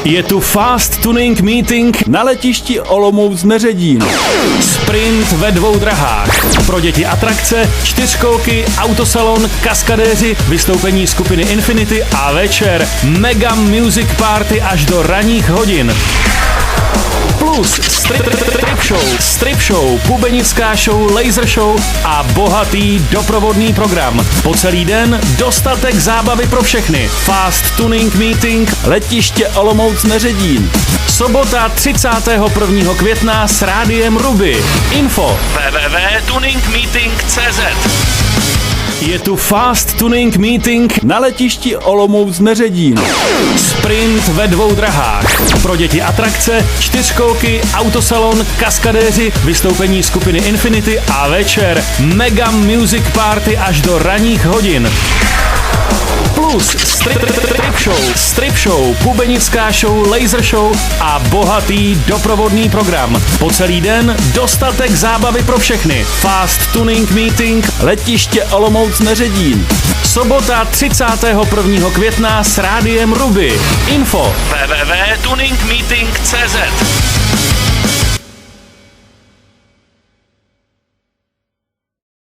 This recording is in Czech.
Je tu Fast Tuning Meeting na letišti Olomouc-Neředín. Sprint ve 2 drahách. Pro děti atrakce, 4kolky, autosalon, kaskadéři, vystoupení skupiny Infinity a večer Mega Music Party až do ranních hodin. Plus strip show, bubenická show, laser show a bohatý doprovodný program. Po celý den dostatek zábavy pro všechny. Fast Tuning Meeting, letiště Olomouc-Neředín. Sobota 31. května s rádiem Ruby. Info www.tuningmeeting.cz. Je tu Fast Tuning Meeting na letišti Olomouc-Neředín. Sprint ve 2 drahách. Pro děti atrakce, 4kolky, autosalon, kaskadéři, vystoupení skupiny Infinity a večer Mega Music Party až do ranních hodin. Plus strip show, bubenická show, laser show a bohatý doprovodný program. Po celý den dostatek zábavy pro všechny. Fast Tuning Meeting, letiště Olomouc-Neředín. Sobota 31. května s rádiem Ruby. Info www.tuningmeeting.cz.